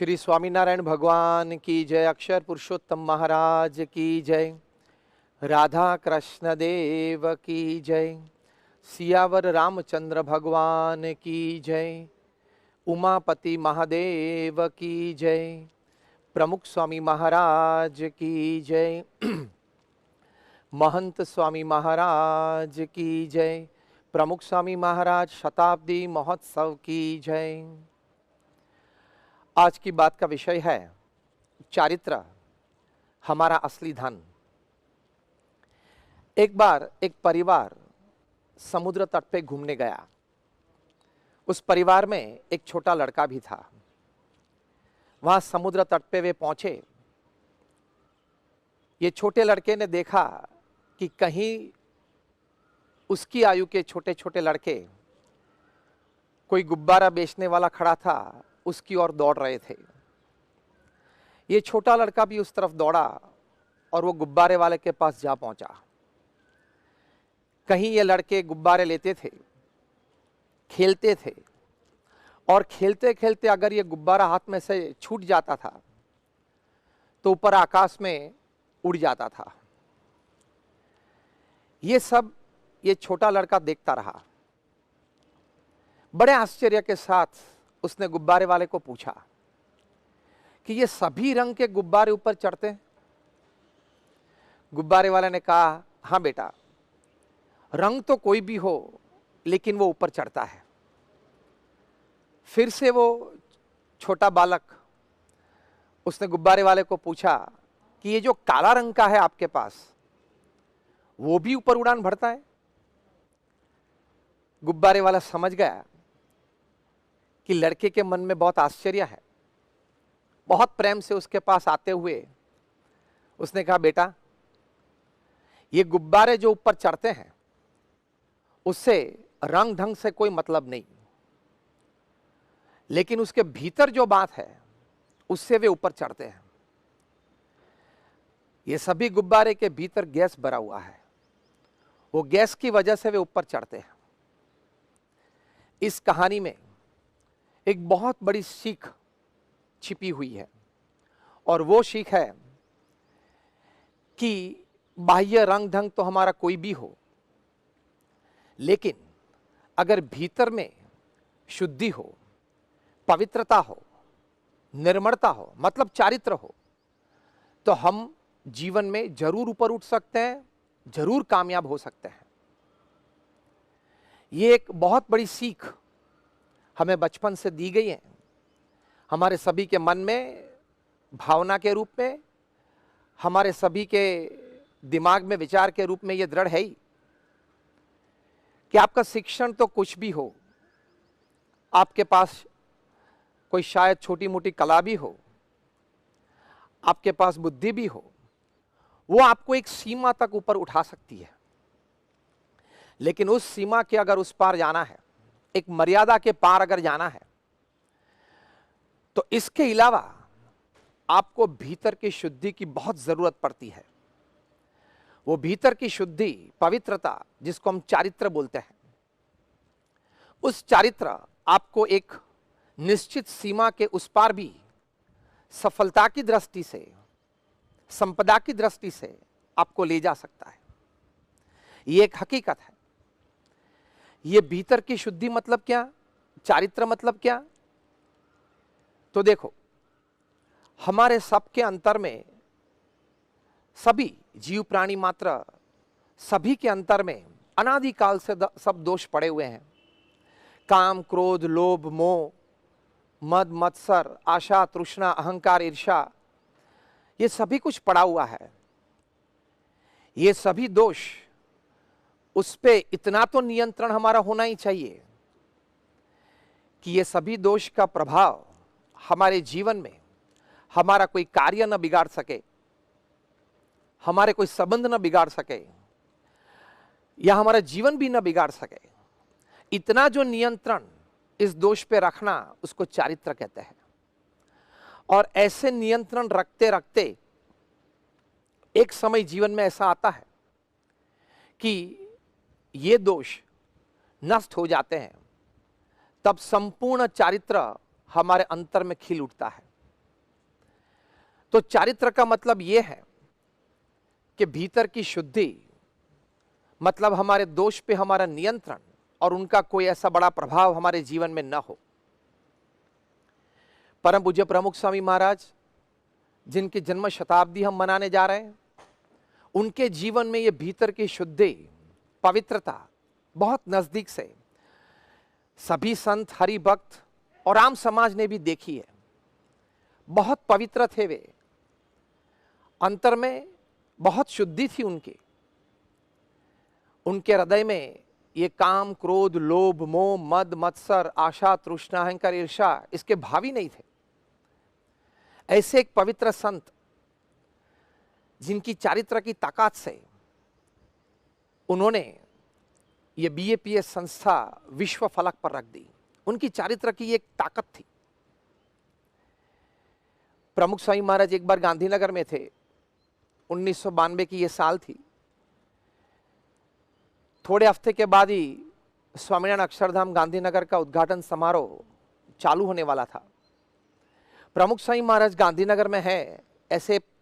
श्री स्वामीनारायण भगवान की जय। अक्षर पुरुषोत्तम महाराज की जय। राधा कृष्ण देव की जय। सियावर रामचंद्र भगवान की जय। उमापति महादेव की जय। प्रमुख स्वामी महाराज की जय। महंत स्वामी महाराज की जय। प्रमुख स्वामी महाराज शताब्दी महोत्सव की जय। आज की बात का विषय है चारित्र, हमारा असली धन। एक बार एक परिवार समुद्र तट पे घूमने गया। उस परिवार में एक छोटा लड़का भी था। वहां समुद्र तट पे वे पहुंचे। ये छोटे लड़के ने देखा कि कहीं उसकी आयु के छोटे छोटे लड़के, कोई गुब्बारा बेचने वाला खड़ा था, उसकी ओर दौड़ रहे थे। ये छोटा लड़का भी उस तरफ दौड़ा और वो गुब्बारे वाले के पास जा पहुंचा। कहीं ये लड़के गुब्बारे लेते थे, खेलते थे, और खेलते खेलते अगर ये गुब्बारा हाथ में से छूट जाता था तो ऊपर आकाश में उड़ जाता था। ये सब ये छोटा लड़का देखता रहा। बड़े आश्चर्य के साथ उसने गुब्बारे वाले को पूछा कि ये सभी रंग के गुब्बारे ऊपर चढ़ते हैं? गुब्बारे वाले ने कहा, हाँ बेटा, रंग तो कोई भी हो लेकिन वो ऊपर चढ़ता है। फिर से वो छोटा बालक, उसने गुब्बारे वाले को पूछा कि ये जो काला रंग का है आपके पास, वो भी ऊपर उड़ान भरता है? गुब्बारे वाला समझ गया कि लड़के के मन में बहुत आश्चर्य है। बहुत प्रेम से उसके पास आते हुए उसने कहा, बेटा, ये गुब्बारे जो ऊपर चढ़ते हैं उससे रंग ढंग से कोई मतलब नहीं, लेकिन उसके भीतर जो बात है उससे वे ऊपर चढ़ते हैं। ये सभी गुब्बारे के भीतर गैस भरा हुआ है, वो गैस की वजह से वे ऊपर चढ़ते हैं। इस कहानी में एक बहुत बड़ी सीख छिपी हुई है, और वो सीख है कि बाह्य रंग ढंग तो हमारा कोई भी हो, लेकिन अगर भीतर में शुद्धि हो, पवित्रता हो, निर्मलता हो, मतलब चारित्र हो, तो हम जीवन में जरूर ऊपर उठ सकते हैं, जरूर कामयाब हो सकते हैं। ये एक बहुत बड़ी सीख हमें बचपन से दी गई है। हमारे सभी के मन में भावना के रूप में, हमारे सभी के दिमाग में विचार के रूप में ये दृढ़ है ही कि आपका शिक्षण तो कुछ भी हो, आपके पास कोई शायद छोटी मोटी कला भी हो, आपके पास बुद्धि भी हो, वो आपको एक सीमा तक ऊपर उठा सकती है। लेकिन उस सीमा के अगर उस पार जाना है, एक मर्यादा के पार अगर जाना है, तो इसके अलावा आपको भीतर की शुद्धि की बहुत जरूरत पड़ती है। वो भीतर की शुद्धि, पवित्रता, जिसको हम चारित्र बोलते हैं, उस चारित्र आपको एक निश्चित सीमा के उस पार भी सफलता की दृष्टि से, संपदा की दृष्टि से आपको ले जा सकता है। ये एक हकीकत है। ये भीतर की शुद्धि मतलब क्या, चारित्र मतलब क्या? तो देखो, हमारे सबके अंतर में, सभी जीव प्राणी मात्र सभी के अंतर में अनादिकाल से सब दोष पड़े हुए हैं। काम, क्रोध, लोभ, मोह, मद, मत्सर, आशा, तृष्णा, अहंकार, ईर्ष्या, ये सभी कुछ पड़ा हुआ है। ये सभी दोष, उस पे इतना तो नियंत्रण हमारा होना ही चाहिए कि ये सभी दोष का प्रभाव हमारे जीवन में हमारा कोई कार्य न बिगाड़ सके, हमारे कोई संबंध न बिगाड़ सके, या हमारा जीवन भी न बिगाड़ सके। इतना जो नियंत्रण इस दोष पे रखना, उसको चारित्र कहते हैं। और ऐसे नियंत्रण रखते रखते एक समय जीवन में ऐसा आता है कि ये दोष नष्ट हो जाते हैं, तब संपूर्ण चारित्र हमारे अंतर में खिल उठता है। तो चारित्र का मतलब यह है कि भीतर की शुद्धि, मतलब हमारे दोष पे हमारा नियंत्रण और उनका कोई ऐसा बड़ा प्रभाव हमारे जीवन में न हो। परम पूज्य प्रमुख स्वामी महाराज, जिनकी जन्म शताब्दी हम मनाने जा रहे हैं, उनके जीवन में ये भीतर की शुद्धि, पवित्रता बहुत नजदीक से सभी संत, हरि भक्त और आम समाज ने भी देखी है। बहुत पवित्र थे वे, अंतर में बहुत शुद्धि थी उनके हृदय में ये काम, क्रोध, लोभ, मोह, मद, मत्सर, आशा, तृष्णा, अहंकार, ईर्षा इसके भाव ही नहीं थे। ऐसे एक पवित्र संत जिनकी चारित्र की ताकत से उन्होंने ये बीएपीएस संस्था विश्व फलक पर रख दी, उनकी चारित्र की एक ताकत थी। प्रमुख स्वामी महाराज एक बार गांधीनगर में थे, 1992 की ये साल थी। थोड़े हफ्ते के बाद ही स्वामीनारायण अक्षरधाम गांधीनगर का उद्घाटन समारोह चालू होने वाला था। प्रमुख स्वामी महाराज गांधीनगर में है,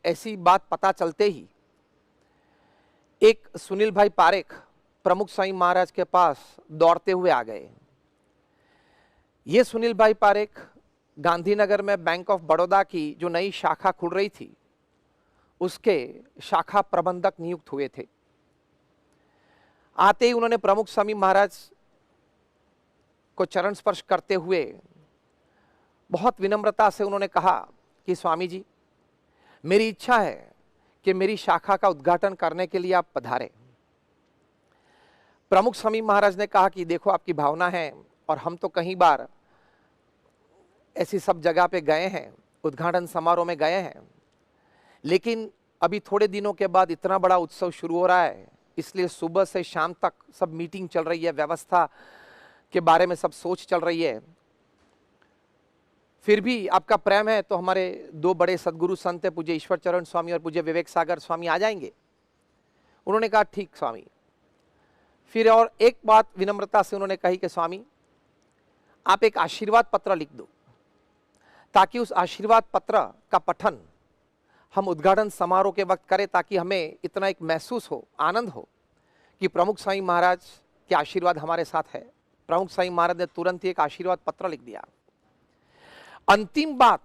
ऐसी बात पता चलते ही एक सुनील भाई पारेख प्रमुख स्वामी महाराज के पास दौड़ते हुए आ गए। ये सुनील भाई पारेख गांधीनगर में बैंक ऑफ बड़ौदा की जो नई शाखा खुल रही थी, उसके शाखा प्रबंधक नियुक्त हुए थे। आते ही उन्होंने प्रमुख स्वामी महाराज को चरण स्पर्श करते हुए बहुत विनम्रता से उन्होंने कहा कि स्वामी जी, मेरी इच्छा है कि मेरी शाखा का उद्घाटन करने के लिए आप पधारें। प्रमुख स्वामी महाराज ने कहा कि देखो, आपकी भावना है और हम तो कई बार ऐसी सब जगह पे गए हैं, उद्घाटन समारोह में गए हैं, लेकिन अभी थोड़े दिनों के बाद इतना बड़ा उत्सव शुरू हो रहा है, इसलिए सुबह से शाम तक सब मीटिंग चल रही है, व्यवस्था के बारे में सब सोच चल रही है। फिर भी आपका प्रेम है तो हमारे दो बड़े सदगुरु संत है, पूज्य ईश्वर चरण स्वामी और पूज्य विवेक सागर स्वामी आ जाएंगे। उन्होंने कहा ठीक स्वामी। फिर और एक बात विनम्रता से उन्होंने कही कि स्वामी, आप एक आशीर्वाद पत्र लिख दो, ताकि उस आशीर्वाद पत्र का पठन हम उद्घाटन समारोह के वक्त करें, ताकि हमें इतना एक महसूस हो, आनंद हो कि प्रमुख स्वामी महाराज के आशीर्वाद हमारे साथ है। प्रमुख स्वामी महाराज ने तुरंत ही एक आशीर्वाद पत्र लिख दिया। अंतिम बात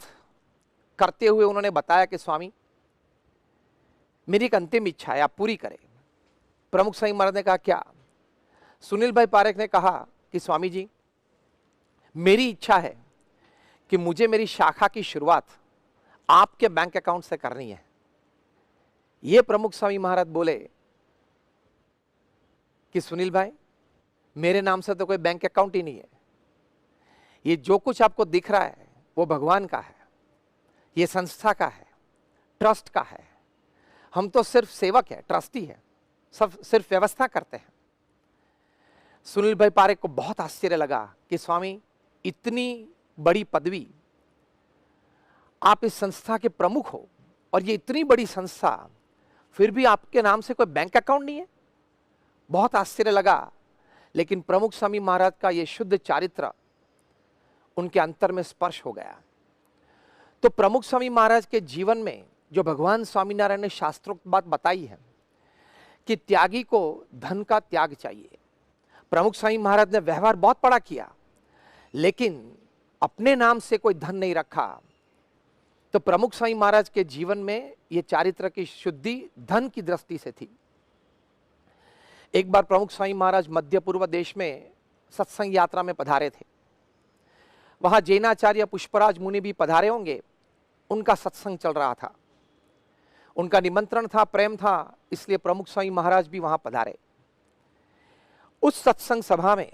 करते हुए उन्होंने बताया कि स्वामी, मेरी एक अंतिम इच्छा है, आप पूरी करें। प्रमुख स्वामी महाराज ने कहा क्या? सुनील भाई पारेख ने कहा कि स्वामी जी, मेरी इच्छा है कि मुझे मेरी शाखा की शुरुआत आपके बैंक अकाउंट से करनी है। यह प्रमुख स्वामी महाराज बोले कि सुनील भाई, मेरे नाम से तो कोई बैंक अकाउंट ही नहीं है। ये जो कुछ आपको दिख रहा है वो भगवान का है, ये संस्था का है, ट्रस्ट का है। हम तो सिर्फ सेवक है, ट्रस्टी है, सब सिर्फ व्यवस्था करते हैं। सुनील भाई पारेख को बहुत आश्चर्य लगा कि स्वामी, इतनी बड़ी पदवी, आप इस संस्था के प्रमुख हो और ये इतनी बड़ी संस्था, फिर भी आपके नाम से कोई बैंक अकाउंट नहीं है। बहुत आश्चर्य लगा, लेकिन प्रमुख स्वामी महाराज का ये शुद्ध चारित्र उनके अंतर में स्पर्श हो गया। तो प्रमुख स्वामी महाराज के जीवन में जो भगवान स्वामीनारायण ने शास्त्रोक्त बात बताई है कि त्यागी को धन का त्याग चाहिए। प्रमुख स्वामी महाराज ने व्यवहार बहुत बड़ा किया, लेकिन अपने नाम से कोई धन नहीं रखा। तो प्रमुख स्वामी महाराज के जीवन में यह चारित्र की शुद्धि धन की दृष्टि से थी। एक बार प्रमुख स्वामी महाराज मध्य पूर्व देश में सत्संग यात्रा में पधारे थे। वहां जैनाचार्य पुष्पराज मुनि भी पधारे होंगे, उनका सत्संग चल रहा था, उनका निमंत्रण था, प्रेम था, इसलिए प्रमुख स्वामी महाराज भी वहां पधारे। उस सत्संग सभा में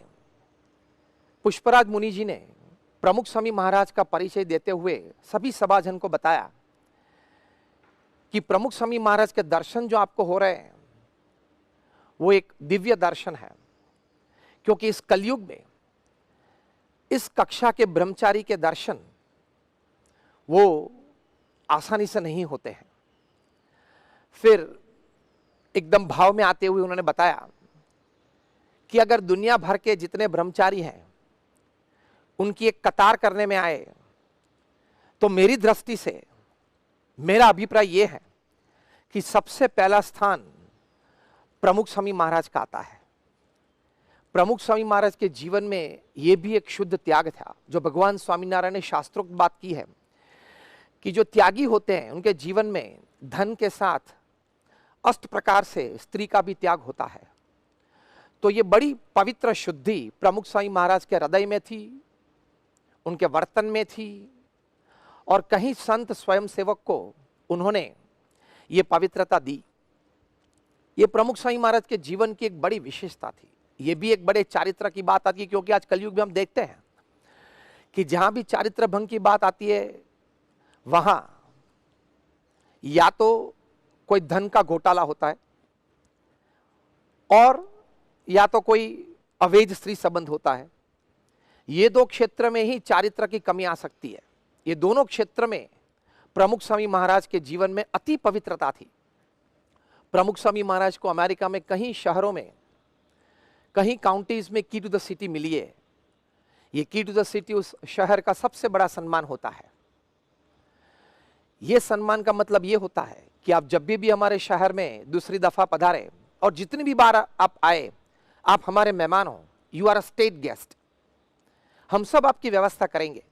पुष्पराज मुनि जी ने प्रमुख स्वामी महाराज का परिचय देते हुए सभी सभाजन को बताया कि प्रमुख स्वामी महाराज के दर्शन जो आपको हो रहे हैं वो एक दिव्य दर्शन है, क्योंकि इस कलयुग में इस कक्षा के ब्रह्मचारी के दर्शन वो आसानी से नहीं होते हैं। फिर एकदम भाव में आते हुए उन्होंने बताया कि अगर दुनिया भर के जितने ब्रह्मचारी हैं उनकी एक कतार करने में आए तो मेरी दृष्टि से मेरा अभिप्राय यह है कि सबसे पहला स्थान प्रमुख स्वामी महाराज का आता है। प्रमुख स्वामी महाराज के जीवन में यह भी एक शुद्ध त्याग था, जो भगवान स्वामीनारायण ने शास्त्रोक्त बात की है कि जो त्यागी होते हैं उनके जीवन में धन के साथ अष्ट प्रकार से स्त्री का भी त्याग होता है। तो ये बड़ी पवित्र शुद्धि प्रमुख स्वामी महाराज के हृदय में थी, उनके वर्तन में थी, और कहीं संत स्वयं सेवक को उन्होंने ये पवित्रता दी। ये प्रमुख स्वामी महाराज के जीवन की एक बड़ी विशेषता थी। ये भी एक बड़े चारित्र की बात आती है, क्योंकि आज कलयुग में हम देखते हैं कि जहां भी चारित्र भंग की बात आती है वहां या तो कोई धन का घोटाला होता है और या तो कोई अवैध स्त्री संबंध होता है। ये दो क्षेत्र में ही चारित्र की कमी आ सकती है। ये दोनों क्षेत्र में प्रमुख स्वामी महाराज के जीवन में अति पवित्रता थी। प्रमुख स्वामी महाराज को अमेरिका में कई शहरों में, कहीं काउंटीज में की टू द सिटी मिली है। ये की टू द सिटी उस शहर का सबसे बड़ा सम्मान होता है। यह सम्मान का मतलब यह होता है कि आप जब भी हमारे शहर में दूसरी दफा पधारे और जितनी भी बार आप आए, आप हमारे मेहमान हो। You are a state guest. हम सब आपकी व्यवस्था करेंगे।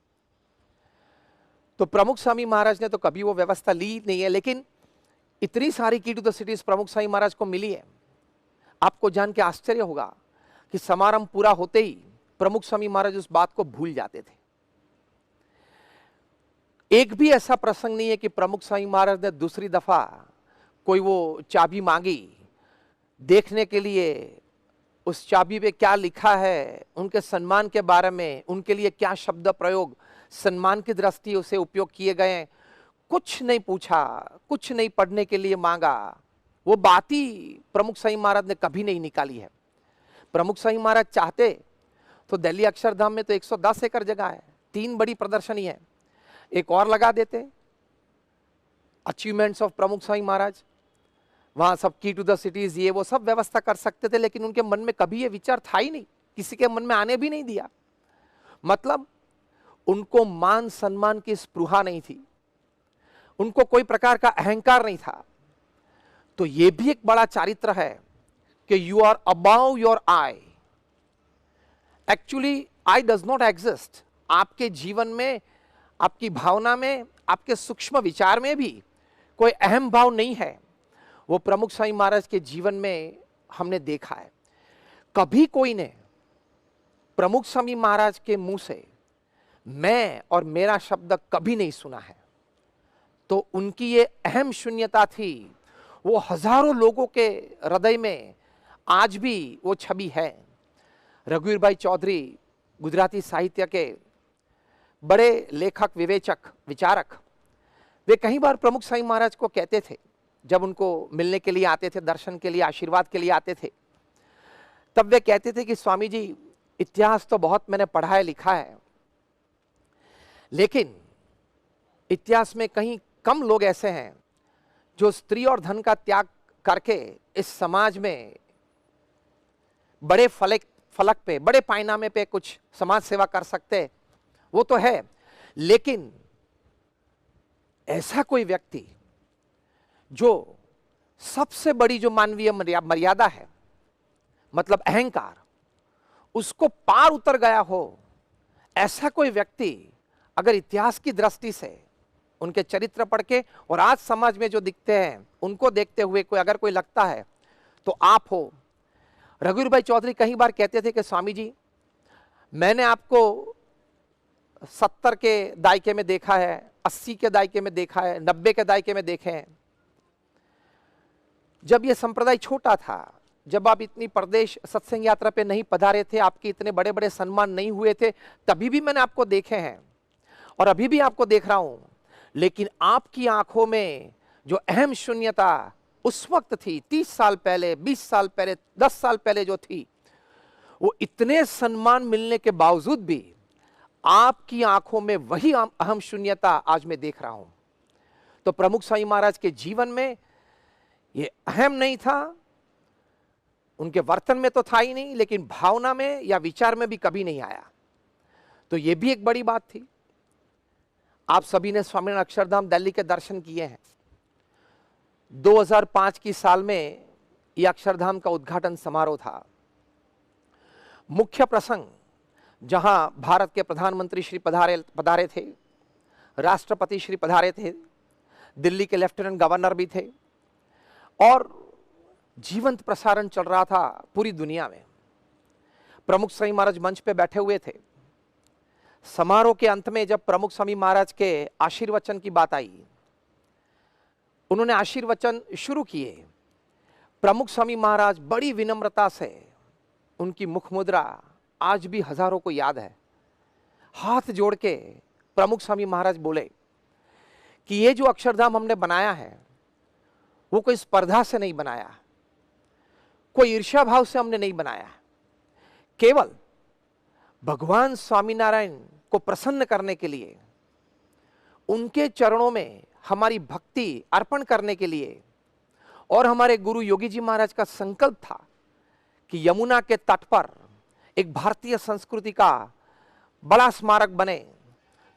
तो प्रमुख स्वामी महाराज ने तो कभी वो व्यवस्था ली नहीं है, लेकिन इतनी सारी की टू द सिटीज प्रमुख स्वामी महाराज को मिली है। आपको जान के आश्चर्य होगा कि समारंभ पूरा होते ही प्रमुख स्वामी महाराज उस बात को भूल जाते थे। एक भी ऐसा प्रसंग नहीं है कि प्रमुख स्वामी महाराज ने दूसरी दफा कोई वो चाबी मांगी देखने के लिए, उस चाबी पे क्या लिखा है, उनके सम्मान के बारे में, उनके लिए क्या शब्द प्रयोग सम्मान की दृष्टि से उपयोग किए गए, कुछ नहीं पूछा, कुछ नहीं पढ़ने के लिए मांगा। वो बात ही प्रमुख स्वामी महाराज ने कभी नहीं निकाली है। प्रमुख स्वामी महाराज चाहते तो दिल्ली अक्षरधाम में तो 110 एकड़ जगह है, 3 बड़ी प्रदर्शनी है, एक और लगा देते, अचीवमेंट्स ऑफ प्रमुख स्वामी महाराज, वहां सब की टू द सिटीज ये वो सब व्यवस्था कर सकते थे। लेकिन उनके मन में कभी ये विचार था ही नहीं, किसी के मन में आने भी नहीं दिया। मतलब उनको मान सम्मान की स्पृहा नहीं थी, उनको कोई प्रकार का अहंकार नहीं था। तो ये भी एक बड़ा चारित्र है कि you are above your I. Actually I does not exist. आपके जीवन में, आपकी भावना में, आपके सूक्ष्म विचार में भी कोई अहम भाव नहीं है। वो प्रमुख स्वामी महाराज के जीवन में हमने देखा है। कभी कोई ने प्रमुख स्वामी महाराज के मुंह से मैं और मेरा शब्द कभी नहीं सुना है। तो उनकी ये अहम शून्यता थी, वो हजारों लोगों के हृदय में आज भी वो छवि है। रघुवीर भाई चौधरी गुजराती साहित्य के बड़े लेखक, विवेचक, विचारक, वे कई बार प्रमुख स्वामी महाराज को कहते थे, जब उनको मिलने के लिए आते थे, दर्शन के लिए, आशीर्वाद के लिए आते थे, तब वे कहते थे कि स्वामी जी, इतिहास तो बहुत मैंने पढ़ा है, लिखा है, लेकिन इतिहास में कहीं कम लोग ऐसे हैं जो स्त्री और धन का त्याग करके इस समाज में बड़े फलक पे, बड़े पायनामे पे कुछ समाज सेवा कर सकते। वो तो है, लेकिन ऐसा कोई व्यक्ति जो सबसे बड़ी जो मानवीय मर्यादा है, मतलब अहंकार, उसको पार उतर गया हो, ऐसा कोई व्यक्ति अगर इतिहास की दृष्टि से उनके चरित्र पढ़ के और आज समाज में जो दिखते हैं उनको देखते हुए कोई अगर कोई लगता है तो आप हो। रघुवीर भाई चौधरी कई बार कहते थे कि स्वामी जी, मैंने आपको 70 के दायके में देखा है, 80 के दायके में देखा है, 90 के दायके में देखे हैं। जब ये संप्रदाय छोटा था, जब आप इतनी प्रदेश सत्संग यात्रा पे नहीं पधारे थे, आपके इतने बड़े बड़े सम्मान नहीं हुए थे, तभी भी मैंने आपको देखे हैं और अभी भी आपको देख रहा हूं। लेकिन आपकी आंखों में जो अहम शून्यता उस वक्त थी, 30 साल पहले, 20 साल पहले, 10 साल पहले जो थी, वो इतने सम्मान मिलने के बावजूद भी आपकी आंखों में वही अहम शून्यता आज मैं देख रहा हूं। तो प्रमुख स्वामी महाराज के जीवन में ये अहम नहीं था, उनके वर्तन में तो था ही नहीं, लेकिन भावना में या विचार में भी कभी नहीं आया। तो ये भी एक बड़ी बात थी। आप सभी ने स्वामीनारायण अक्षरधाम दिल्ली के दर्शन किए हैं। 2005 की साल में यह अक्षरधाम का उद्घाटन समारोह था। मुख्य प्रसंग जहां भारत के प्रधानमंत्री श्री पधारे थे, राष्ट्रपति श्री पधारे थे, दिल्ली के लेफ्टिनेंट गवर्नर भी थे और जीवंत प्रसारण चल रहा था पूरी दुनिया में। प्रमुख स्वामी महाराज मंच पे बैठे हुए थे। समारोह के अंत में जब प्रमुख स्वामी महाराज के आशीर्वचन की बात आई, उन्होंने आशीर्वचन शुरू किए। प्रमुख स्वामी महाराज बड़ी विनम्रता से, उनकी मुख मुद्रा आज भी हजारों को याद है, हाथ जोड़ के प्रमुख स्वामी महाराज बोले कि ये जो अक्षरधाम हमने बनाया है वो कोई स्पर्धा से नहीं बनाया, कोई ईर्ष्या भाव से हमने नहीं बनाया, केवल भगवान स्वामीनारायण को प्रसन्न करने के लिए, उनके चरणों में हमारी भक्ति अर्पण करने के लिए। और हमारे गुरु योगी जी महाराज का संकल्प था कि यमुना के तट पर एक भारतीय संस्कृति का बड़ा स्मारक बने,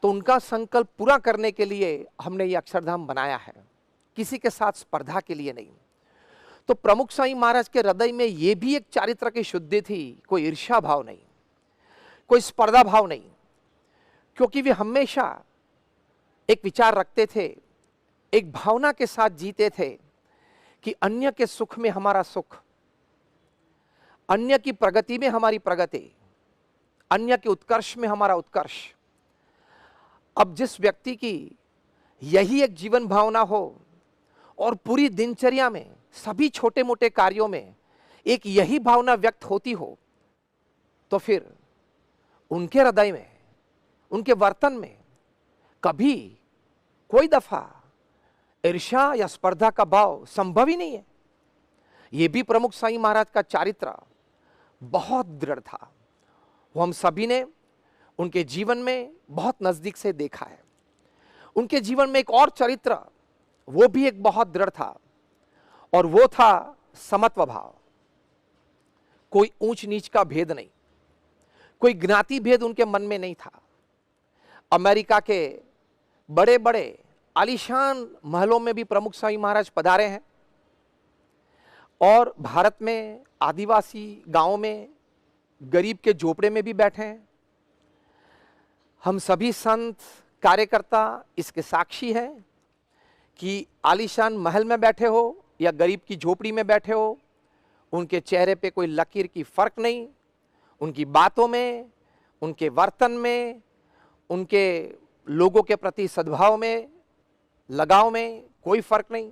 तो उनका संकल्प पूरा करने के लिए हमने ये अक्षरधाम बनाया है, किसी के साथ स्पर्धा के लिए नहीं। तो प्रमुख स्वामी महाराज के हृदय में ये भी एक चारित्र की शुद्धि थी, कोई ईर्ष्या भाव नहीं, कोई स्पर्धा भाव नहीं, क्योंकि वे हमेशा एक विचार रखते थे, एक भावना के साथ जीते थे कि अन्य के सुख में हमारा सुख, अन्य की प्रगति में हमारी प्रगति, अन्य के उत्कर्ष में हमारा उत्कर्ष। अब जिस व्यक्ति की यही एक जीवन भावना हो और पूरी दिनचर्या में सभी छोटे मोटे कार्यों में एक यही भावना व्यक्त होती हो, तो फिर उनके हृदय में, उनके वर्तन में कभी कोई दफा ईर्ष्या या स्पर्धा का भाव संभव ही नहीं है। यह भी प्रमुख स्वामी महाराज का चारित्र बहुत दृढ़ था। वो हम सभी ने उनके जीवन में बहुत नजदीक से देखा है। उनके जीवन में एक और चरित्र, वो भी एक बहुत दृढ़ था, और वो था समत्व भाव। कोई ऊंच नीच का भेद नहीं, कोई ज्ञाति भेद उनके मन में नहीं था। अमेरिका के बड़े बड़े आलीशान महलों में भी प्रमुख स्वामी महाराज पधारे हैं, और भारत में आदिवासी गांवों में गरीब के झोपड़े में भी बैठे हैं। हम सभी संत कार्यकर्ता इसके साक्षी हैं कि आलीशान महल में बैठे हो या गरीब की झोपड़ी में बैठे हो, उनके चेहरे पे कोई लकीर की फर्क नहीं, उनकी बातों में, उनके वर्तन में, उनके लोगों के प्रति सद्भाव में, लगाव में कोई फर्क नहीं।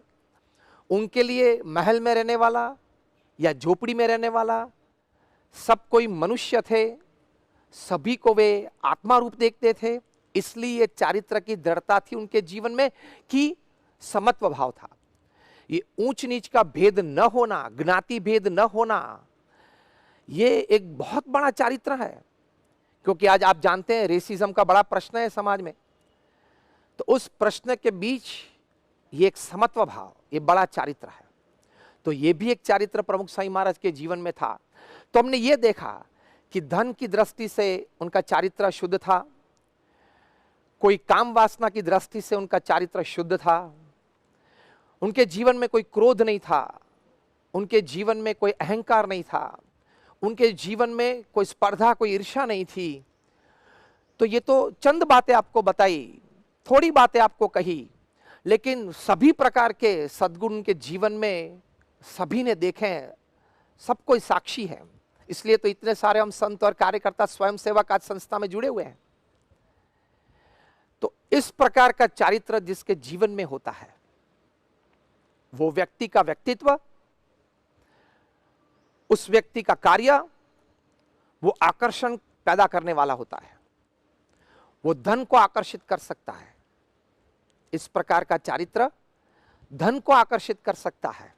उनके लिए महल में रहने वाला या झोपड़ी में रहने वाला सब कोई मनुष्य थे, सभी को वे आत्मा रूप देखते थे। इसलिए चारित्र की दृढ़ता थी उनके जीवन में कि समत्व भाव था। ये ऊंच नीच का भेद न होना, ज्ञाति भेद न होना, ये एक बहुत बड़ा चारित्र है। क्योंकि आज आप जानते हैं रेसिज्म का बड़ा प्रश्न है समाज में, तो उस प्रश्न के बीच ये एक समत्व भाव, ये बड़ा चारित्र है। तो ये भी एक चारित्र प्रमुख स्वामी महाराज के जीवन में था। तो हमने ये देखा कि धन की दृष्टि से उनका चारित्र शुद्ध था, कोई काम वासना की दृष्टि से उनका चारित्र शुद्ध था, उनके जीवन में कोई क्रोध नहीं था, उनके जीवन में कोई अहंकार नहीं था, उनके जीवन में कोई स्पर्धा, कोई ईर्ष्या नहीं थी। तो ये तो चंद बातें आपको बताई, थोड़ी बातें आपको कही, लेकिन सभी प्रकार के सद्गुण उनके जीवन में सभी ने देखे हैं, सब कोई साक्षी है। इसलिए तो इतने सारे हम संत और कार्यकर्ता स्वयं सेवक आज संस्था में जुड़े हुए हैं। तो इस प्रकार का चारित्र जिसके जीवन में होता है, वो व्यक्ति का व्यक्तित्व, उस व्यक्ति का कार्य, वो आकर्षण पैदा करने वाला होता है, वो धन को आकर्षित कर सकता है। इस प्रकार का चारित्र धन को आकर्षित कर सकता है,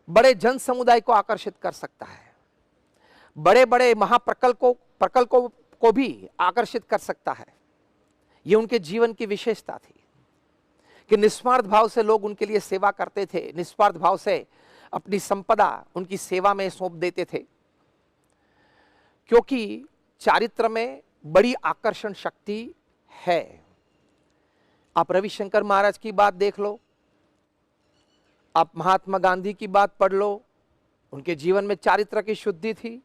बड़े जन समुदाय को आकर्षित कर सकता है, बड़े बड़े प्रकल्पों को भी आकर्षित कर सकता है। ये उनके जीवन की विशेषता थी कि निस्वार्थ भाव से लोग उनके लिए सेवा करते थे, निस्वार्थ भाव से अपनी संपदा उनकी सेवा में सौंप देते थे, क्योंकि चारित्र में बड़ी आकर्षण शक्ति है। आप रविशंकर महाराज की बात देख लो, आप महात्मा गांधी की बात पढ़ लो, उनके जीवन में चारित्र की शुद्धि थी,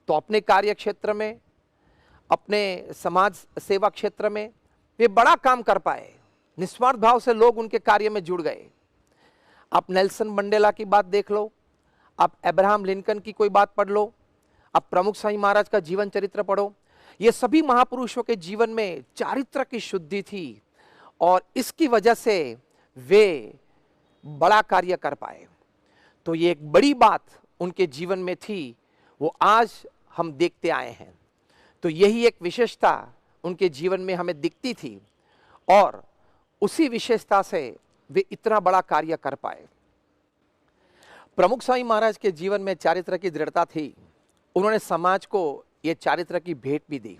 तो अपने कार्य क्षेत्र में, अपने समाज सेवा क्षेत्र में वे बड़ा काम कर पाए। निस्वार्थ भाव से लोग उनके कार्य में जुड़ गए। आप नेल्सन मंडेला की बात देख लो, आप अब्राहम लिंकन की कोई बात पढ़ लो, आप प्रमुख स्वामी महाराज का जीवन चरित्र पढ़ो। ये सभी महापुरुषों के जीवन में चारित्र की शुद्धि थी और इसकी वजह से वे बड़ा कार्य कर पाए। तो ये एक बड़ी बात उनके जीवन में थी, वो आज हम देखते आए हैं। तो यही एक विशेषता उनके जीवन में हमें दिखती थी और उसी विशेषता से वे इतना बड़ा कार्य कर पाए। प्रमुख स्वामी महाराज के जीवन में चारित्र की दृढ़ता थी। उन्होंने समाज को यह चारित्र की भेंट भी दी।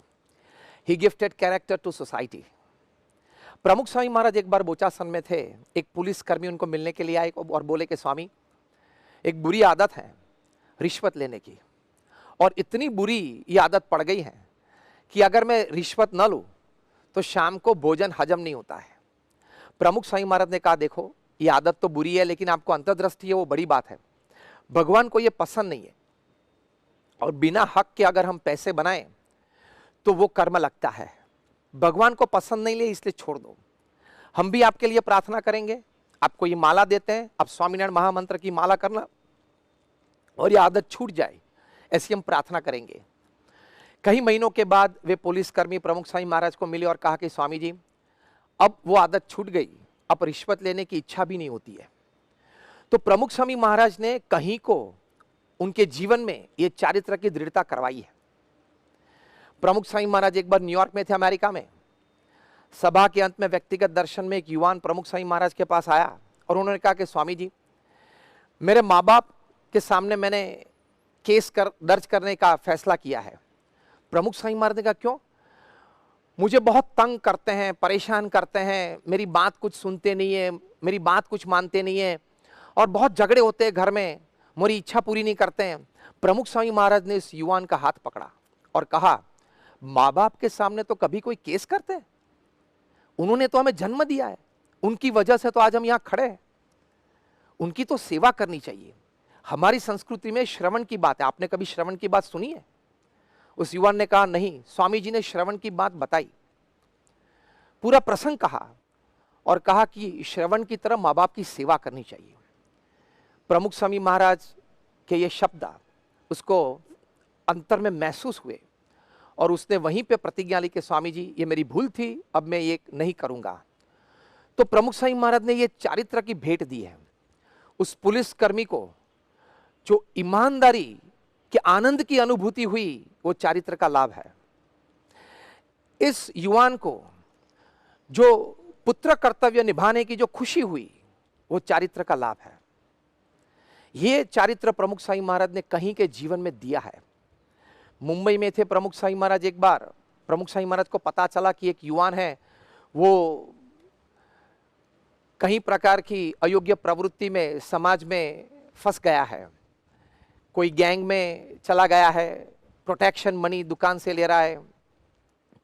ही गिफ्टेड कैरेक्टर टू सोसाइटी। प्रमुख स्वामी महाराज एक बार बोचासन में थे, एक पुलिस कर्मी उनको मिलने के लिए आए और बोले कि स्वामी, एक बुरी आदत है रिश्वत लेने की, और इतनी बुरी ये आदत पड़ गई है कि अगर मैं रिश्वत न लूं तो शाम को भोजन हजम नहीं होता है। प्रमुख स्वामी महाराज ने कहा, देखो ये आदत तो बुरी है, लेकिन आपको अंतर्दृष्टि है वो बड़ी बात है। भगवान को ये पसंद नहीं है और बिना हक के अगर हम पैसे बनाएं तो वो कर्म लगता है। भगवान को पसंद नहीं ले, इसलिए छोड़ दो। हम भी आपके लिए प्रार्थना करेंगे, आपको ये माला देते हैं, आप स्वामीनारायण महामंत्र की माला करना और ये आदत छूट जाए, ऐसी हम प्रार्थना करेंगे। कई महीनों के बाद वे पुलिसकर्मी प्रमुख स्वामी महाराज को मिले और कहा कि स्वामी जी, अब वो आदत छूट गई, अब रिश्वत लेने की इच्छा भी नहीं होती है। तो प्रमुख स्वामी महाराज ने कहीं को उनके जीवन में ये चारित्र की दृढ़ता करवाई है। प्रमुख स्वामी महाराज एक बार न्यूयॉर्क में थे, अमेरिका में। सभा के अंत में व्यक्तिगत दर्शन में एक युवान प्रमुख स्वामी महाराज के पास आया और उन्होंने कहा कि स्वामी जी, मेरे माँ बाप के सामने मैंने केस दर्ज करने का फैसला किया है। प्रमुख स्वामी महाराज ने कहा, क्यों? मुझे बहुत तंग करते हैं, परेशान करते हैं, मेरी बात कुछ सुनते नहीं है, मेरी बात कुछ मानते नहीं है और बहुत झगड़े होते हैं घर में, मेरी इच्छा पूरी नहीं करते हैं। प्रमुख स्वामी महाराज ने इस युवान का हाथ पकड़ा और कहा, माँ बाप के सामने तो कभी कोई केस करते हैं? उन्होंने तो हमें जन्म दिया है, उनकी वजह से तो आज हम यहाँ खड़े हैं। उनकी तो सेवा करनी चाहिए। हमारी संस्कृति में श्रवण की बात है, आपने कभी श्रवण की बात सुनी है? उस युवान ने कहा, नहीं। स्वामी जी ने श्रवण की बात बताई, पूरा प्रसंग कहा और कहा कि श्रवण की तरह माँ बाप की सेवा करनी चाहिए। प्रमुख स्वामी महाराज के ये शब्द उसको अंतर में महसूस हुए और उसने वहीं पे प्रतिज्ञा ली कि स्वामी जी, ये मेरी भूल थी, अब मैं ये नहीं करूंगा। तो प्रमुख स्वामी महाराज ने ये चारित्र की भेंट दी है उस पुलिसकर्मी को। जो ईमानदारी के आनंद की अनुभूति हुई, वो चारित्र का लाभ है। इस युवान को जो पुत्र कर्तव्य निभाने की जो खुशी हुई, वो चारित्र का लाभ है। ये चारित्र प्रमुख स्वामी महाराज ने कहीं के जीवन में दिया है। मुंबई में थे प्रमुख स्वामी महाराज, एक बार प्रमुख स्वामी महाराज को पता चला कि एक युवान है, वो कहीं प्रकार की अयोग्य प्रवृत्ति में समाज में फंस गया है, कोई गैंग में चला गया है, प्रोटेक्शन मनी दुकान से ले रहा है।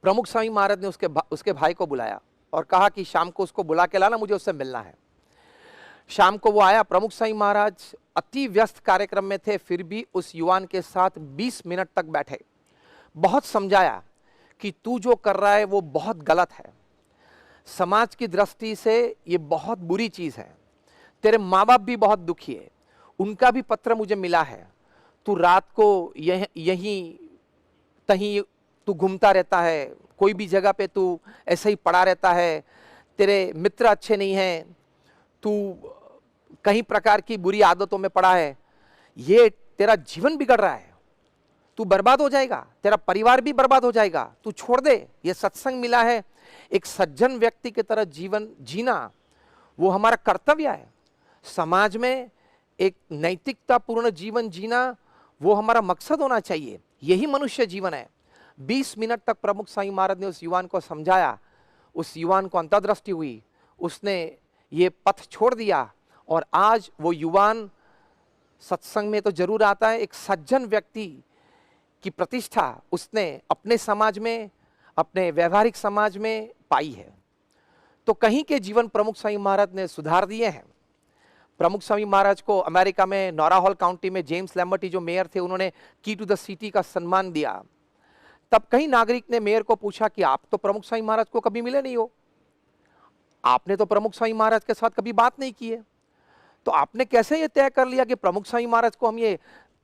प्रमुख स्वामी महाराज ने उसके भाई को बुलाया और कहा कि शाम को उसको बुला के लाना, मुझे उससे मिलना है। शाम को वो आया। प्रमुख स्वामी महाराज अति व्यस्त कार्यक्रम में थे, फिर भी उस युवान के साथ 20 मिनट तक बैठे, बहुत समझाया कि तू जो कर रहा है वो बहुत गलत है, समाज की दृष्टि से ये बहुत बुरी चीज है, तेरे माँ बाप भी बहुत दुखी है, उनका भी पत्र मुझे मिला है, तू रात को यहीं तहीं तू घूमता रहता है, कोई भी जगह पे तू ऐसे ही पड़ा रहता है, तेरे मित्र अच्छे नहीं हैं, तू कहीं प्रकार की बुरी आदतों में पड़ा है, ये तेरा जीवन बिगड़ रहा है, तू बर्बाद हो जाएगा, तेरा परिवार भी बर्बाद हो जाएगा, तू छोड़ दे। ये सत्संग मिला है, एक सज्जन व्यक्ति की तरह जीवन जीना वो हमारा कर्तव्य है। समाज में एक नैतिकता पूर्ण जीवन जीना वो हमारा मकसद होना चाहिए, यही मनुष्य जीवन है। 20 मिनट तक प्रमुख स्वामी महाराज ने उस युवान को समझाया, उस युवान को अंतर्दृष्टि हुई, उसने ये पथ छोड़ दिया और आज वो युवान सत्संग में तो जरूर आता है, एक सज्जन व्यक्ति की प्रतिष्ठा उसने अपने समाज में, अपने व्यवहारिक समाज में पाई है। तो कहीं के जीवन प्रमुख स्वामी महाराज ने सुधार दिए हैं। प्रमुख स्वामी महाराज को अमेरिका में नोरा हॉल काउंटी में जेम्स लैम्बर्टी जो मेयर थे, उन्होंने की टू द सिटी का सम्मान दिया। तब कई नागरिक ने मेयर को पूछा कि आप तो प्रमुख स्वामी महाराज को कभी मिले नहीं हो, आपने तो प्रमुख स्वामी महाराज के साथ कभी बात नहीं की है, तो आपने कैसे ये तय कर लिया कि प्रमुख स्वामी महाराज को हम ये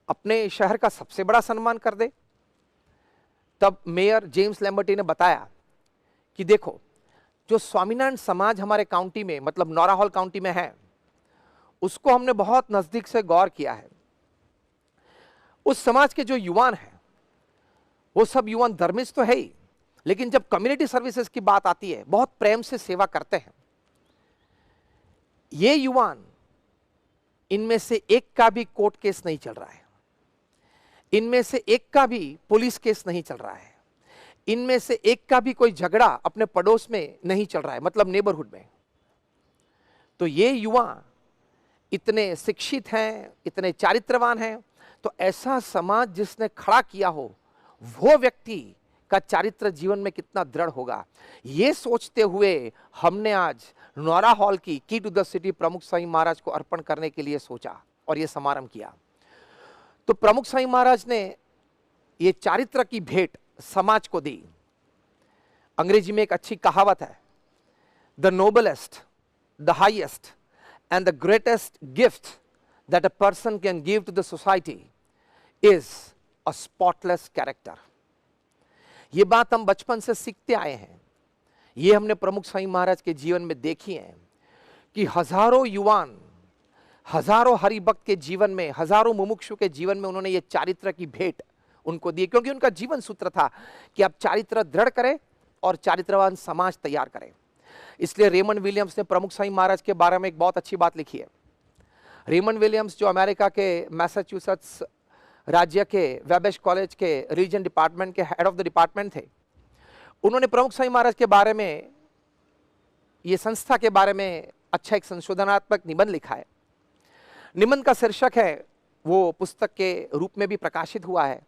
अपने शहर का सबसे बड़ा सम्मान कर दे। तब मेयर जेम्स लैम्बर्टी ने बताया कि देखो, जो स्वामीनारायण समाज हमारे काउंटी में, मतलब नोरा हॉल काउंटी में है, उसको हमने बहुत नजदीक से गौर किया है। उस समाज के जो युवान हैं, वो सब युवान धर्मिष्ठ तो है ही, लेकिन जब कम्युनिटी सर्विसेज की बात आती है, बहुत प्रेम से सेवा करते हैं। ये युवान, इनमें से एक का भी कोर्ट केस नहीं चल रहा है, इनमें से एक का भी पुलिस केस नहीं चल रहा है, इनमें से एक का भी कोई झगड़ा अपने पड़ोस में नहीं चल रहा है, मतलब नेबरहुड में। तो ये युवा इतने शिक्षित हैं, इतने चारित्रवान हैं, तो ऐसा समाज जिसने खड़ा किया हो, वो व्यक्ति का चारित्र जीवन में कितना दृढ़ होगा। ये सोचते हुए हमने आज नोरा हॉल की टू द सिटी प्रमुख स्वामी महाराज को अर्पण करने के लिए सोचा और ये समारंभ किया। तो प्रमुख स्वामी महाराज ने ये चारित्र की भेंट समाज को दी। अंग्रेजी में एक अच्छी कहावत है, the noblest, the highest and the greatest gift that a person can give to the society is a spotless character. ये बात हम बचपन से सीखते आए हैं, ये हमने प्रमुख स्वामी महाराज के जीवन में देखी है कि हजारों युवान, हजारों हरिभक्त के जीवन में, हजारों मुमुक्षु के जीवन में उन्होंने ये चारित्र की भेंट उनको दी, क्योंकि उनका जीवन सूत्र था कि आप चारित्र दृढ़ करें और चारित्रवान समाज तैयार करें। इसलिए रेमंड विलियम्स ने प्रमुख स्वामी महाराज के बारे में एक बहुत अच्छी बात लिखी है। रेमंड विलियम्स जो अमेरिका के मैसाचुसेट्स राज्य के वेबेश कॉलेज के रीजन डिपार्टमेंट के हेड ऑफ द डिपार्टमेंट थे, उन्होंने प्रमुख स्वामी महाराज के बारे में, ये संस्था के बारे में अच्छा एक संशोधनात्मक निबंध लिखा है। निबंध का शीर्षक है, वो पुस्तक के रूप में भी प्रकाशित हुआ है,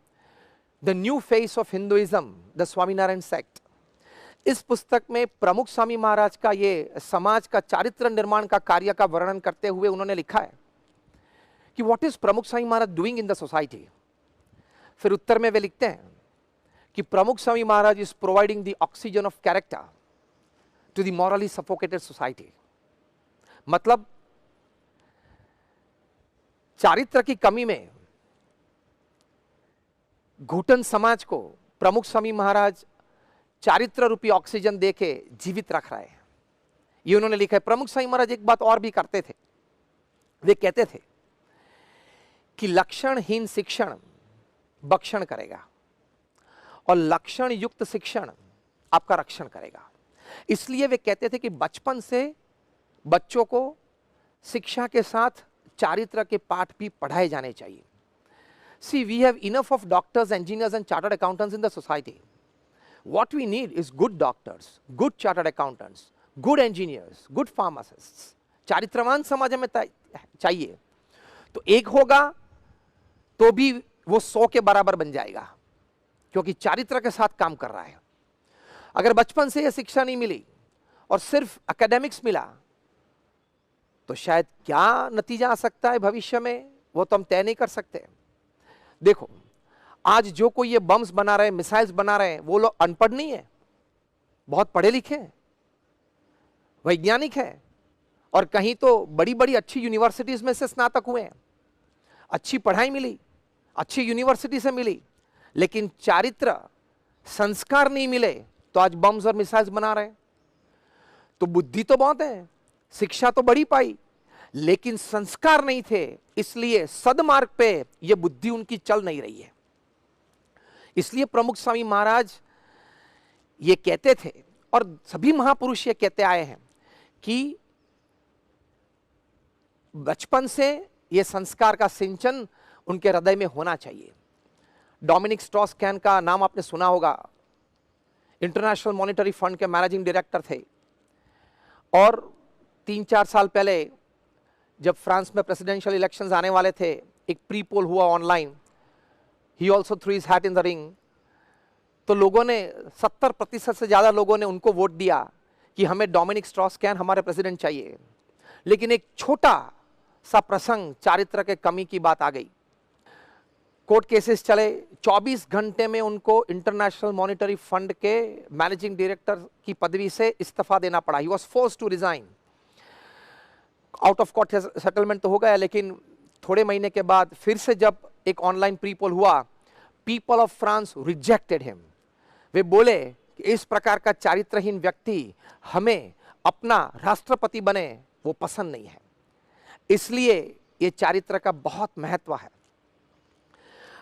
the new face of Hinduism, the Swaminarayan sect. इस पुस्तक में प्रमुख स्वामी महाराज का ये समाज का चारित्र निर्माण का कार्य का वर्णन करते हुए उन्होंने लिखा है कि what is Pramukh Swami Maharaj doing in the society. फिर उत्तर में वे लिखते हैं कि Pramukh Swami Maharaj is providing the oxygen of character to the morally suffocated society. मतलब चारित्र की कमी में घुटन समाज को प्रमुख स्वामी महाराज चारित्र रूपी ऑक्सीजन देके जीवित रख रहे हैं, ये उन्होंने लिखा है। प्रमुख स्वामी महाराज एक बात और भी करते थे, वे कहते थे कि लक्षणहीन शिक्षण भक्षण करेगा और लक्षण युक्त शिक्षण आपका रक्षण करेगा। इसलिए वे कहते थे कि बचपन से बच्चों को शिक्षा के साथ चारित्र के पाठ भी पढ़ाए जाने चाहिए। See, we have enough of doctors, engineers and chartered accountants in the society. What we need is good doctors, good chartered accountants, good engineers, good pharmacists. चारित्रवान समाज में चाहिए। तो एक होगा तो भी वो 100 के बराबर बन जाएगा, क्योंकि चारित्र के साथ काम कर रहा है। अगर बचपन से ये शिक्षा नहीं मिली और सिर्फ एकेडमिक्स मिला, तो शायद क्या नतीजा आ सकता है भविष्य में, वो तो हम तय नहीं कर सकते। देखो, आज जो कोई ये बम्स बना रहे हैं, मिसाइल्स बना रहे हैं, वो लोग अनपढ़ नहीं है, बहुत पढ़े लिखे हैं, वैज्ञानिक हैं, और कहीं तो बड़ी बड़ी अच्छी यूनिवर्सिटीज में से स्नातक हुए हैं, अच्छी पढ़ाई मिली, अच्छी यूनिवर्सिटी से मिली, लेकिन चारित्र संस्कार नहीं मिले तो आज बम्स और मिसाइल्स बना रहे हैं। तो बुद्धि तो बहुत है, शिक्षा तो बड़ी पाई, लेकिन संस्कार नहीं थे, इसलिए सदमार्ग पे ये बुद्धि उनकी चल नहीं रही है। इसलिए प्रमुख स्वामी महाराज ये कहते थे, और सभी महापुरुष ये कहते आए हैं कि बचपन से ये संस्कार का सिंचन उनके हृदय में होना चाहिए। डोमिनिक स्ट्रॉस कैन का नाम आपने सुना होगा, इंटरनेशनल मॉनेटरी फंड के मैनेजिंग डायरेक्टर थे, और 3-4 साल पहले जब फ्रांस में प्रेसिडेंशियल इलेक्शंस आने वाले थे, एक प्री पोल हुआ online, he also through his hat in the ring. तो लोगों ने 70% से ज्यादा लोगों ने उनको वोट दिया कि हमें डोमिनिक स्ट्रॉस कैन हमारे प्रेसिडेंट चाहिए, लेकिन एक छोटा सा प्रसंग चारित्र के कमी की बात आ गई। कोर्ट केसेस चले, 24 घंटे में उनको इंटरनेशनल मॉनेटरी फंड के मैनेजिंग डायरेक्टर की पदवी से इस्तीफा देना पड़ा। He was forced to resign. Out of court settlement तो हो गया, लेकिन थोड़े महीने के बाद फिर से जब एक ऑनलाइन प्री पोल हुआ, people of France rejected him. वे बोले कि इस प्रकार का चारित्रहीन व्यक्ति हमें अपना राष्ट्रपति बने वो पसंद नहीं है। इसलिए ये चारित्र का बहुत महत्व है।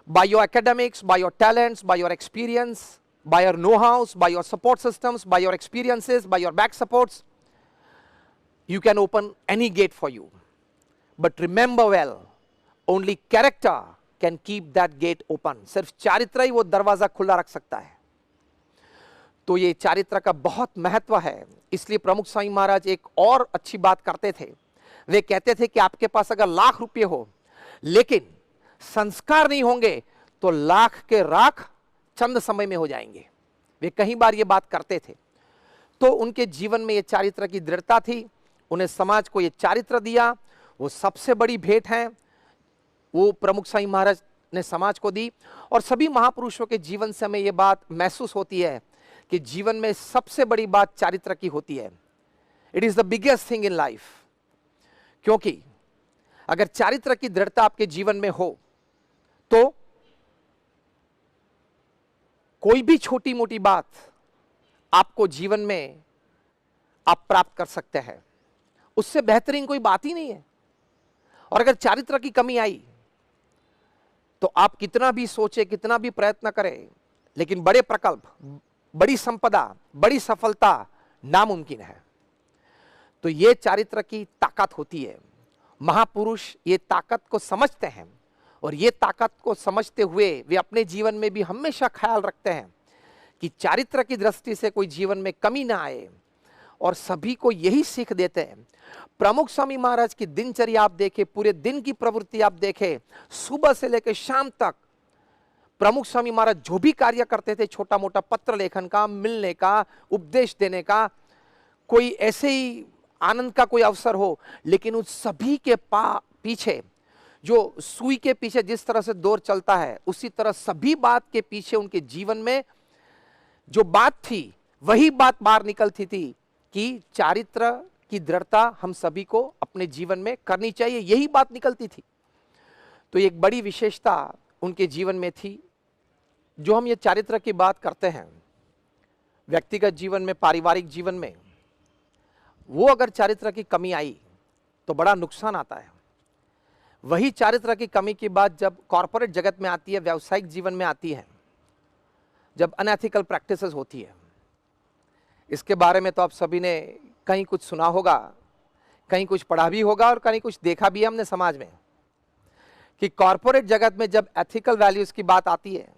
By your academics, by your talents, by your experience, by your know-hows, by your support systems, by your experiences, by your back supports, you can open any gate for you. But remember well, only character can keep that gate open. सिर्फ चारित्र ही वो दरवाजा खुला रख सकता है। तो ये चारित्र का बहुत महत्व है। इसलिए प्रमुख स्वामी महाराज एक और अच्छी बात करते थे। वे कहते थे कि आपके पास अगर लाख रुपये हो, लेकिन संस्कार नहीं होंगे तो लाख के राख चंद समय में हो जाएंगे। वे कई बार ये बात करते थे। तो उनके जीवन में ये चारित्र की दृढ़ता थी। उन्हें समाज को ये चारित्र दिया, वो सबसे बड़ी भेंट है, वो प्रमुख स्वामी महाराज ने समाज को दी। और सभी महापुरुषों के जीवन से हमें ये बात महसूस होती है कि जीवन में सबसे बड़ी बात चारित्र की होती है। It is the biggest thing in life. क्योंकि अगर चारित्र की दृढ़ता आपके जीवन में हो तो कोई भी छोटी मोटी बात आपको जीवन में आप प्राप्त कर सकते हैं, उससे बेहतरीन कोई बात ही नहीं है। और अगर चारित्र की कमी आई तो आप कितना भी सोचे, कितना भी प्रयत्न करें, लेकिन बड़े प्रकल्प, बड़ी संपदा, बड़ी सफलता नामुमकिन है। तो ये चारित्र की ताकत होती है। महापुरुष ये ताकत को समझते हैं और ये ताकत को समझते हुए वे अपने जीवन में भी हमेशा ख्याल रखते हैं कि चारित्र की दृष्टि से कोई जीवन में कमी ना आए, और सभी को यही सीख देते हैं। प्रमुख स्वामी महाराज की दिनचर्या आप देखें, पूरे दिन की प्रवृत्ति आप देखें, सुबह से लेकर शाम तक प्रमुख स्वामी महाराज जो भी कार्य करते थे, छोटा मोटा पत्र लेखन का, मिलने का, उपदेश देने का, कोई ऐसे ही आनंद का कोई अवसर हो, लेकिन उस सभी के पीछे जो सुई के पीछे जिस तरह से दौर चलता है, उसी तरह सभी बात के पीछे उनके जीवन में जो बात थी वही बात बाहर निकलती थी कि चारित्र की दृढ़ता हम सभी को अपने जीवन में करनी चाहिए। यही बात निकलती थी। तो एक बड़ी विशेषता उनके जीवन में थी। जो हम ये चारित्र की बात करते हैं व्यक्तिगत जीवन में, पारिवारिक जीवन में, वो अगर चारित्र की कमी आई तो बड़ा नुकसान आता है। वही चारित्र की कमी की बात जब कॉर्पोरेट जगत में आती है, व्यावसायिक जीवन में आती है, जब अनएथिकल प्रैक्टिसेस होती है। इसके बारे में तो आप सभी ने कहीं कुछ सुना होगा, कहीं कुछ पढ़ा भी होगा और कहीं कुछ देखा भी है हमने समाज में, कि कॉर्पोरेट जगत में जब एथिकल वैल्यूज की बात आती है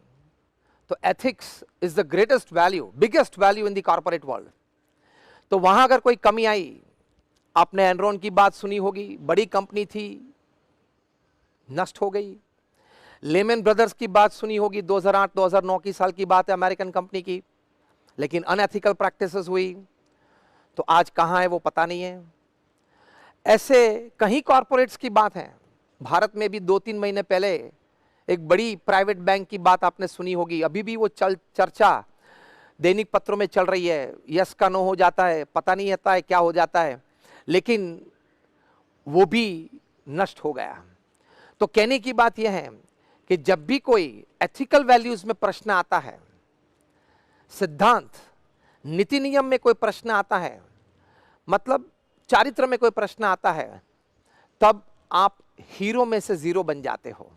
तो ethics is the greatest value, biggest value in the corporate world. तो वहां अगर कोई कमी आई, आपने एनरॉन की बात सुनी होगी, बड़ी कंपनी थी, नष्ट हो गई। लेमन ब्रदर्स की बात सुनी होगी, 2008-2009 की साल की बात है, अमेरिकन कंपनी की, लेकिन अनएथिकल प्रैक्टिसेस हुई तो आज कहां है वो पता नहीं है। ऐसे कहीं कॉर्पोरेट्स की बात है। भारत में भी 2-3 महीने पहले एक बड़ी प्राइवेट बैंक की बात आपने सुनी होगी, अभी भी वो चर्चा दैनिक पत्रों में चल रही है। यस का नो हो जाता है, पता नहीं आता है क्या हो जाता है, लेकिन वो भी नष्ट हो गया। तो कहने की बात यह है कि जब भी कोई एथिकल वैल्यूज में प्रश्न आता है, सिद्धांत नीति नियम में कोई प्रश्न आता है, मतलब चारित्र में कोई प्रश्न आता है, तब आप हीरो में से जीरो बन जाते हो।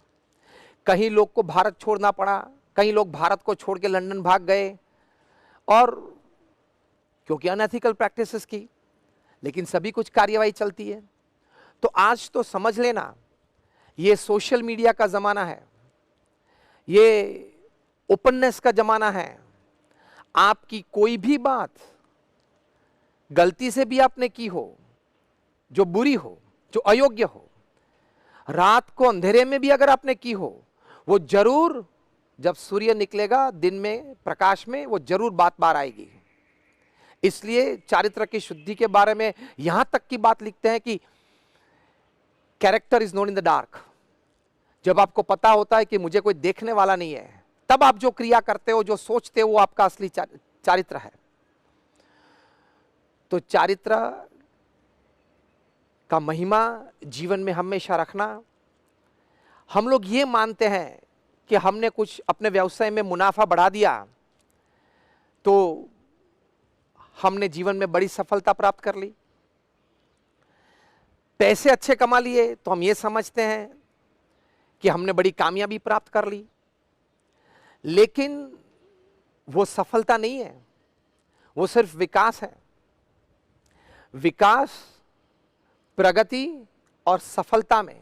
कहीं लोग को भारत छोड़ना पड़ा, कहीं लोग भारत को छोड़ के लंदन भाग गए, और क्योंकि अनएथिकल प्रैक्टिसेस की, लेकिन सभी कुछ कार्यवाही चलती है। तो आज तो समझ लेना, ये सोशल मीडिया का जमाना है, ये ओपननेस का जमाना है। आपकी कोई भी बात गलती से भी आपने की हो, जो बुरी हो, जो अयोग्य हो, रात को अंधेरे में भी अगर आपने की हो, वो जरूर जब सूर्य निकलेगा दिन में, प्रकाश में, वो जरूर बात बाहर आएगी। इसलिए चारित्र की शुद्धि के बारे में यहां तक की बात लिखते हैं कि character is known in the dark. जब आपको पता होता है कि मुझे कोई देखने वाला नहीं है, तब आप जो क्रिया करते हो, जो सोचते हो, वो आपका असली चारित्र है। तो चारित्र का महिमा जीवन में हमेशा रखना। हम लोग ये मानते हैं कि हमने कुछ अपने व्यवसाय में मुनाफा बढ़ा दिया तो हमने जीवन में बड़ी सफलता प्राप्त कर ली। पैसे अच्छे कमा लिए तो हम ये समझते हैं कि हमने बड़ी कामयाबी प्राप्त कर ली। लेकिन वो सफलता नहीं है, वो सिर्फ विकास है। विकास, प्रगति और सफलता में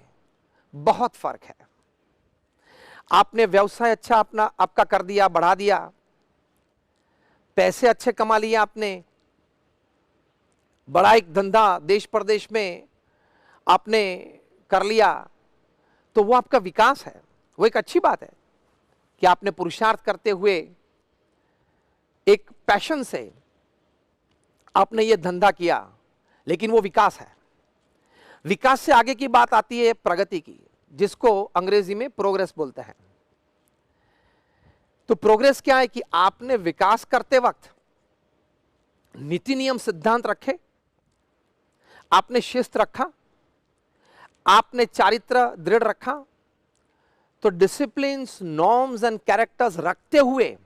बहुत फर्क है। आपने व्यवसाय अच्छा आपका कर दिया, बढ़ा दिया, पैसे अच्छे कमा लिए, आपने बड़ा एक धंधा देश प्रदेश में आपने कर लिया, तो वो आपका विकास है। वो एक अच्छी बात है कि आपने पुरुषार्थ करते हुए एक पैशन से आपने ये धंधा किया, लेकिन वो विकास है। विकास से आगे की बात आती है प्रगति की, जिसको अंग्रेजी में प्रोग्रेस बोलते हैं। तो प्रोग्रेस क्या है कि आपने विकास करते वक्त नीति नियम सिद्धांत रखे, आपने शिस्त रखा, आपने चारित्र दृढ़ रखा। तो डिसिप्लिन्स, नॉर्म्स एंड कैरेक्टर्स रखते हुए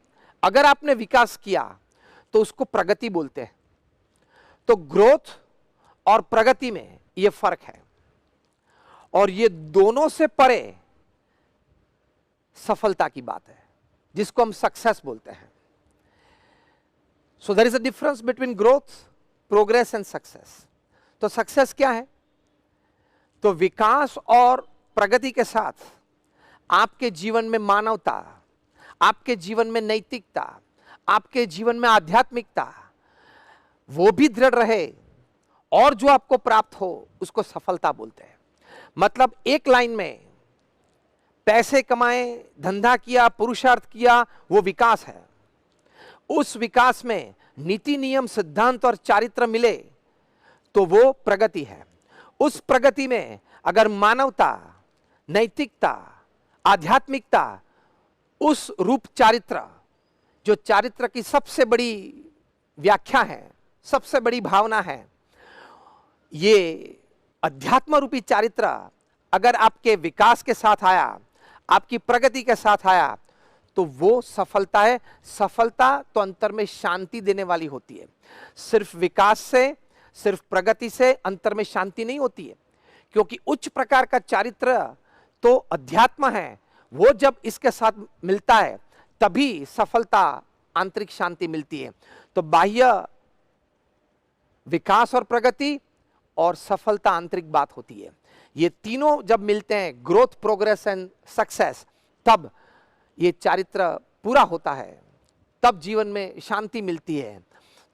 अगर आपने विकास किया तो उसको प्रगति बोलते हैं। तो ग्रोथ और प्रगति में यह फर्क है, और ये दोनों से परे सफलता की बात है, जिसको हम सक्सेस बोलते हैं। So there is a difference between growth, progress and success. तो सक्सेस क्या है? तो विकास और प्रगति के साथ आपके जीवन में मानवता, आपके जीवन में नैतिकता, आपके जीवन में आध्यात्मिकता, वो भी दृढ़ रहे, और जो आपको प्राप्त हो उसको सफलता बोलते हैं। मतलब एक लाइन में पैसे कमाए, धंधा किया, पुरुषार्थ किया, वो विकास है। उस विकास में नीति नियम सिद्धांत और चारित्र मिले तो वो प्रगति है। उस प्रगति में अगर मानवता, नैतिकता, आध्यात्मिकता, उस रूप चारित्र, जो चारित्र की सबसे बड़ी व्याख्या है, सबसे बड़ी भावना है, ये अध्यात्म रूपी चारित्र अगर आपके विकास के साथ आया, आपकी प्रगति के साथ आया, तो वो सफलता है। सफलता तो अंतर में शांति देने वाली होती है। सिर्फ विकास से, सिर्फ प्रगति से अंतर में शांति नहीं होती है, क्योंकि उच्च प्रकार का चारित्र तो अध्यात्म है। वो जब इसके साथ मिलता है तभी सफलता, आंतरिक शांति मिलती है। तो बाह्य विकास और प्रगति और सफलता आंतरिक बात होती है। ये तीनों जब मिलते हैं, ग्रोथ, प्रोग्रेस एंड सक्सेस, तब ये चारित्र पूरा होता है, तब जीवन में शांति मिलती है।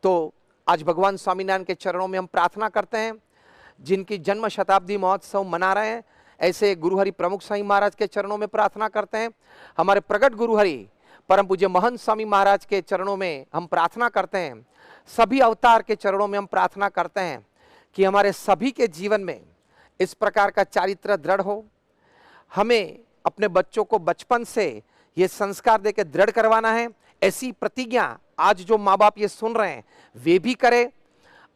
तो आज भगवान स्वामीनारायण के चरणों में हम प्रार्थना करते हैं, जिनकी जन्म शताब्दी महोत्सव मना रहे हैं, ऐसे गुरुहरि प्रमुख स्वामी महाराज के चरणों में प्रार्थना करते हैं। हमारे प्रगट गुरुहरि परम पूज्य महंत स्वामी महाराज के चरणों में हम प्रार्थना करते हैं। सभी अवतार के चरणों में हम प्रार्थना करते हैं कि हमारे सभी के जीवन में इस प्रकार का चारित्र दृढ़ हो। हमें अपने बच्चों को बचपन से ये संस्कार देकर दृढ़ करवाना है। ऐसी प्रतिज्ञा आज जो माँ बाप ये सुन रहे हैं वे भी करें।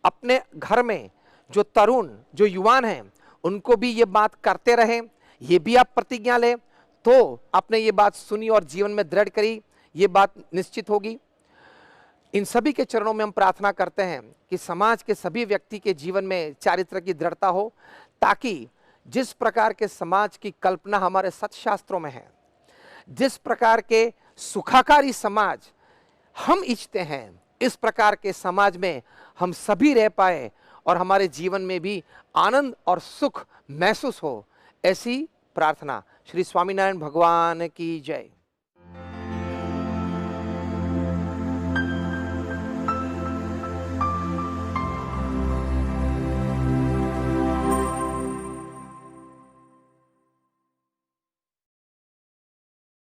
अपने घर में जो तरुण, जो युवान हैं, उनको भी ये बात करते रहें। ये भी आप प्रतिज्ञा लें, तो आपने ये बात सुनी और जीवन में दृढ़ करी, ये बात निश्चित होगी। इन सभी के चरणों में हम प्रार्थना करते हैं कि समाज के सभी व्यक्ति के जीवन में चारित्र की दृढ़ता हो, ताकि जिस प्रकार के समाज की कल्पना हमारे सत्शास्त्रों में है, जिस प्रकार के सुखाकारी समाज हम इच्छते हैं, इस प्रकार के समाज में हम सभी रह पाए और हमारे जीवन में भी आनंद और सुख महसूस हो। ऐसी प्रार्थना। श्री स्वामीनारायण भगवान की जय।